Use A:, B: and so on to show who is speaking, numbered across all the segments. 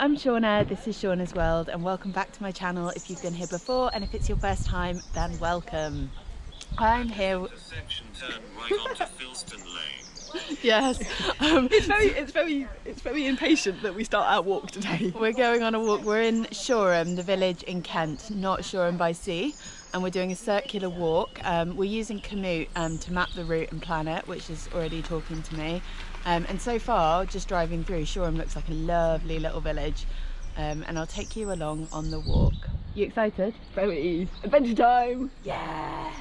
A: I'm Shauna, this is Shauna's World, and welcome back to my channel if you've been here before, and if it's your first time, then welcome. I'm here.
B: Turn right onto Filston Lane.
A: Yes.
C: It's very impatient that we start our walk today.
A: We're going on a walk. We're in Shoreham, the village in Kent, not Shoreham by sea, and we're doing a circular walk. We're using Commute to map the route and plan it, which is already talking to me. And so far, just driving through, Shoreham looks like a lovely little village, and I'll take you along on the walk. You excited?
C: Very adventure time!
A: Yeah!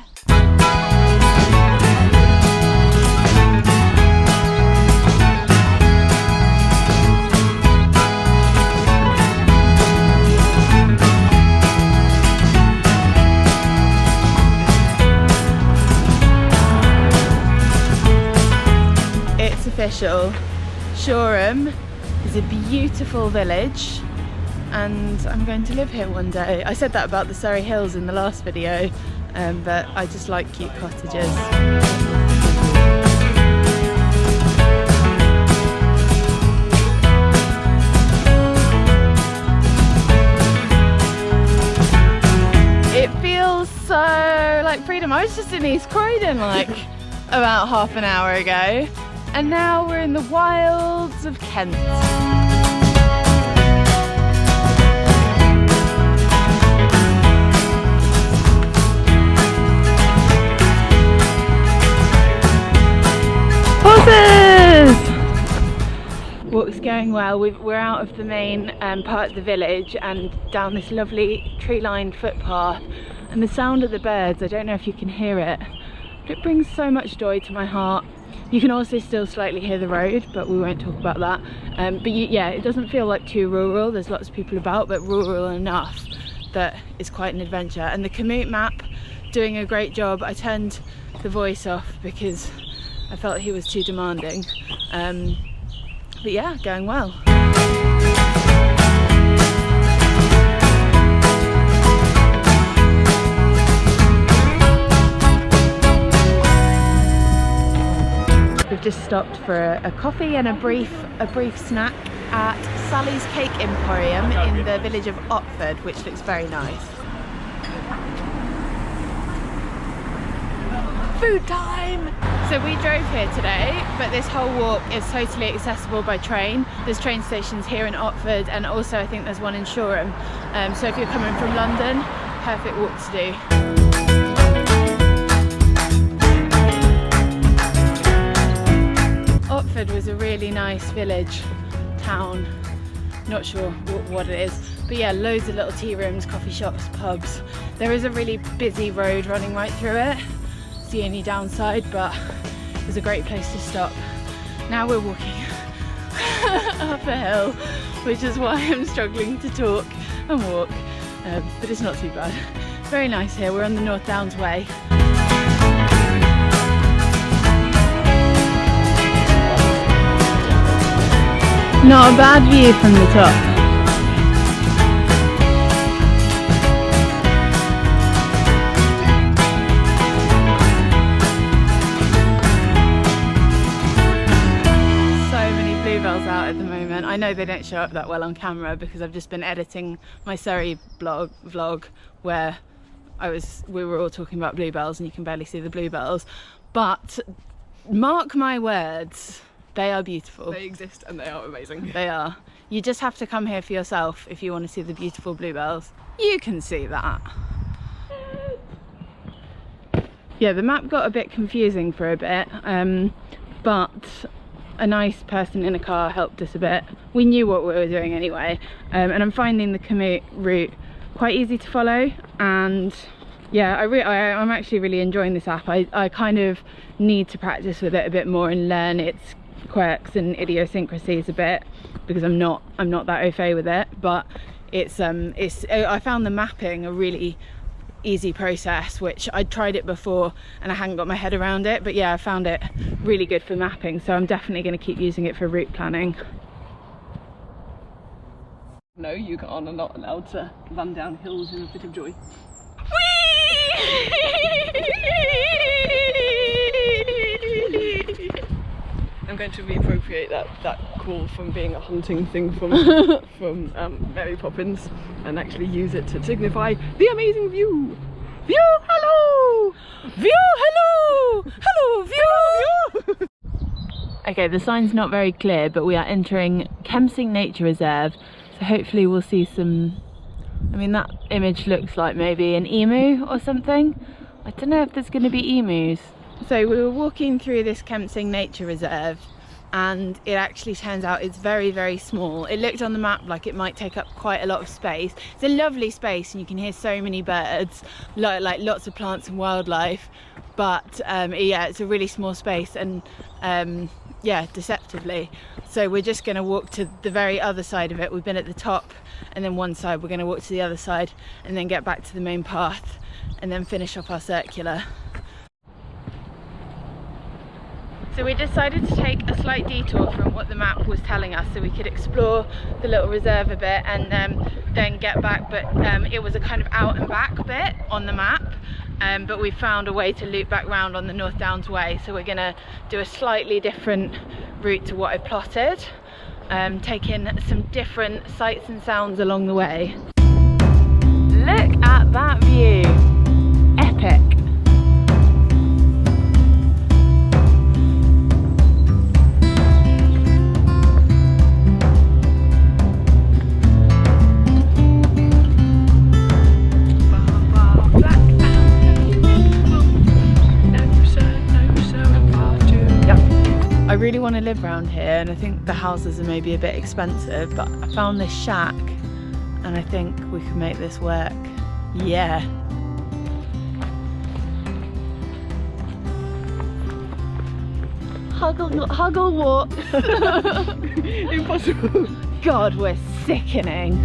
A: It's official. Shoreham is a beautiful village and I'm going to live here one day. I said that about the Surrey Hills in the last video, but I just like cute cottages. It feels so like freedom. I was just in East Croydon like about half an hour ago. And now we're in the wilds of Kent. Horses! Walk's going well. We're out of the main part of the village and down this lovely tree-lined footpath. And the sound of the birds, I don't know if you can hear it, but it brings so much joy to my heart. You can also still slightly hear the road, but we won't talk about that. Yeah, it doesn't feel like too rural. There's lots of people about, but rural enough that it's quite an adventure. And the Commute map doing a great job. I turned the voice off because I felt he was too demanding. But yeah, going well. We've just stopped for a coffee and a brief snack at Sally's Cake Emporium in the village of Otford, which looks very nice. Food time! So we drove here today, but this whole walk is totally accessible by train. There's train stations here in Otford, and also I think there's one in Shoreham. So if you're coming from London, perfect walk to do. Otford was a really nice village, town, not sure what it is, but yeah, loads of little tea rooms, coffee shops, pubs. There is a really busy road running right through it. It's the only downside, but it was a great place to stop. Now we're walking up a hill, which is why I'm struggling to talk and walk, but it's not too bad. Very nice here. We're on the North Downs Way. Not a bad view from the top. So many bluebells out at the moment. I know they don't show up that well on camera because I've just been editing my Surrey vlog where we were all talking about bluebells and you can barely see the bluebells. But mark my words, they are beautiful.
C: They exist and they are amazing.
A: They are. You just have to come here for yourself if you want to see the beautiful bluebells. You can see that. Yeah, the map got a bit confusing for a bit, but a nice person in a car helped us a bit. We knew what we were doing anyway, and I'm finding the Commute route quite easy to follow, and yeah, I'm actually really enjoying this app. I kind of need to practice with it a bit more and learn its quirks and idiosyncrasies a bit because I'm not that au fait with it, but I found the mapping a really easy process, which I'd tried it before and I hadn't got my head around it, but yeah, I found it really good for mapping, so I'm definitely going to keep using it for route planning.
C: No, you are not allowed to run down hills in a fit of joy. I'm going to reappropriate that cool from being a hunting thing from Mary Poppins, and actually use it to signify the amazing view. View, hello!
A: View, hello! Hello, view! Okay, the sign's not very clear, but we are entering Kemsing Nature Reserve, so hopefully we'll see some... I mean, that image looks like maybe an emu or something. I don't know if there's going to be emus. So we were walking through this Kemsing Nature Reserve, and it actually turns out it's very, very small. It looked on the map like it might take up quite a lot of space. It's a lovely space and you can hear so many birds, like lots of plants and wildlife, but yeah, it's a really small space, and yeah, deceptively. So we're just going to walk to the very other side of it. We've been at the top and then one side, we're going to walk to the other side and then get back to the main path and then finish off our circular. So we decided to take a slight detour from what the map was telling us so we could explore the little reserve a bit and then get back, but it was a kind of out and back bit on the map, but we found a way to loop back round on the North Downs Way, so we're going to do a slightly different route to what I plotted, take in some different sights and sounds along the way. Look at that view! Epic! I really want to live around here, and I think the houses are maybe a bit expensive, but I found this shack and I think we can make this work. Yeah. Huggle walk.
C: Impossible.
A: God, we're sickening.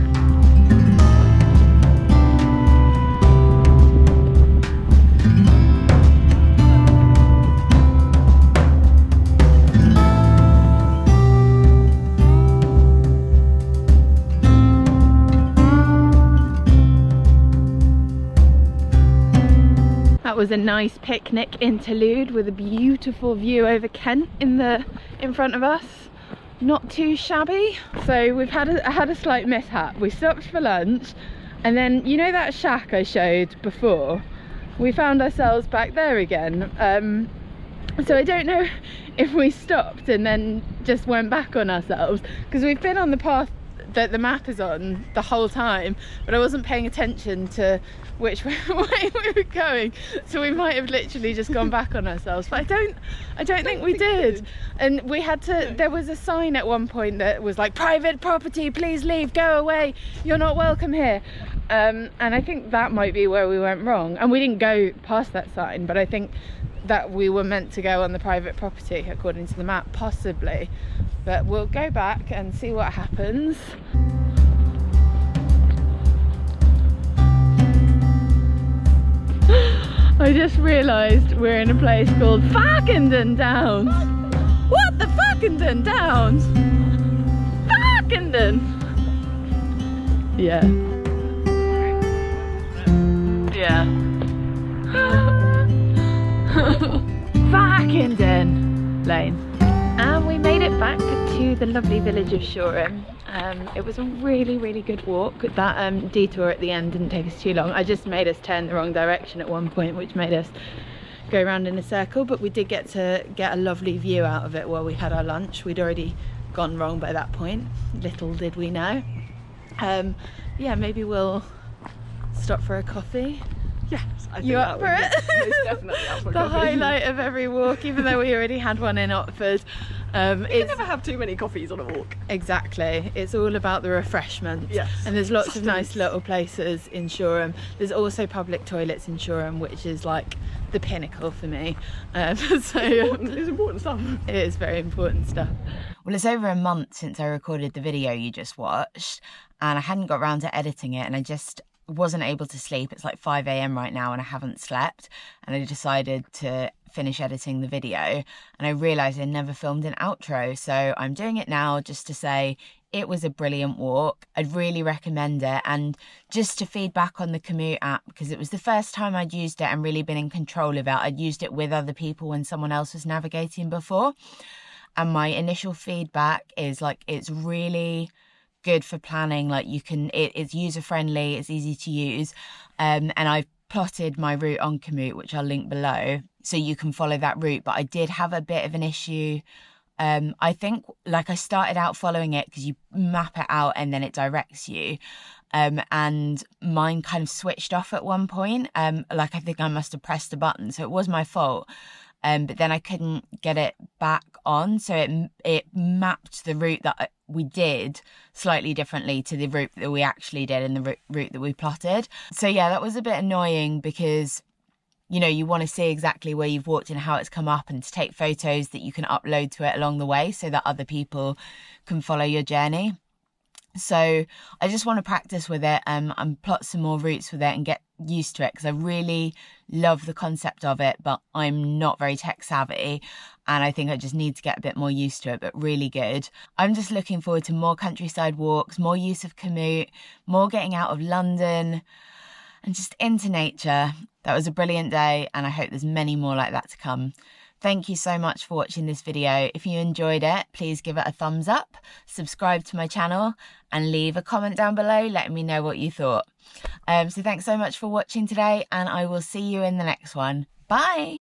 A: That was a nice picnic interlude with a beautiful view over Kent in front of us. Not too shabby. So we've had a slight mishap. We stopped for lunch, and then you know that shack I showed before? We found ourselves back there again. So I don't know if we stopped and then just went back on ourselves, because we've been on the path that the map is on the whole time, but I wasn't paying attention to which way we were going, so we might have literally just gone back on ourselves, but I don't think we did. And we had to, there was a sign at one point that was like, private property, please leave, go away, you're not welcome here, and I think that might be where we went wrong, and we didn't go past that sign, but I think that we were meant to go on the private property according to the map, possibly. But we'll go back and see what happens. I just realised we're in a place called Farkenden Downs. What the Farkenden Downs? Farkenden! Yeah. Yeah. Farkenden Lane. And we made it back to the lovely village of Shoreham. It was a really good walk. That detour at the end didn't take us too long. I just made us turn the wrong direction at one point, which made us go around in a circle, but we did get a lovely view out of it while we had our lunch. We'd already gone wrong by that point, little did we know. Yeah, maybe we'll stop for a coffee.
C: Yes, I think
A: you up for it?
C: Most definitely up for
A: the
C: coffee.
A: highlight of every walk, even though we already had one in Otford.
C: You can never have too many coffees on a walk.
A: Exactly, it's all about the refreshments.
C: Yes.
A: And there's lots of nice little places in Shoreham. There's also public toilets in Shoreham, which is like the pinnacle for me. It's
C: important stuff.
A: It is very important stuff.
D: Well, it's over a month since I recorded the video you just watched, and I hadn't got around to editing it, and I just wasn't able to sleep. It's like 5 AM right now and I haven't slept, and I decided to finish editing the video, and I realised I never filmed an outro, so I'm doing it now just to say it was a brilliant walk. I'd really recommend it, and just to feed back on the Commute app, because it was the first time I'd used it and really been in control of it. I'd used it with other people when someone else was navigating before, and my initial feedback is like it's really good for planning. Like it's user friendly, it's easy to use, and I've plotted my route on Commute, which I'll link below, so you can follow that route. But I did have a bit of an issue. I think like I started out following it because you map it out and then it directs you, and mine kind of switched off at one point. Like I think I must have pressed a button, so it was my fault. But then I couldn't get it back on, so it mapped the route that we did slightly differently to the route that we actually did and the route that we plotted. So yeah, that was a bit annoying because, you know, you want to see exactly where you've walked and how it's come up, and to take photos that you can upload to it along the way so that other people can follow your journey. So I just want to practice with it and plot some more routes with it and get used to it, because I really love the concept of it, but I'm not very tech savvy and I think I just need to get a bit more used to it. But really good. I'm just looking forward to more countryside walks, more use of Commute, more getting out of London and just into nature. That was a brilliant day and I hope there's many more like that to come. Thank you so much for watching this video. If you enjoyed it, please give it a thumbs up, subscribe to my channel and leave a comment down below letting me know what you thought. So thanks so much for watching today and I will see you in the next one. Bye!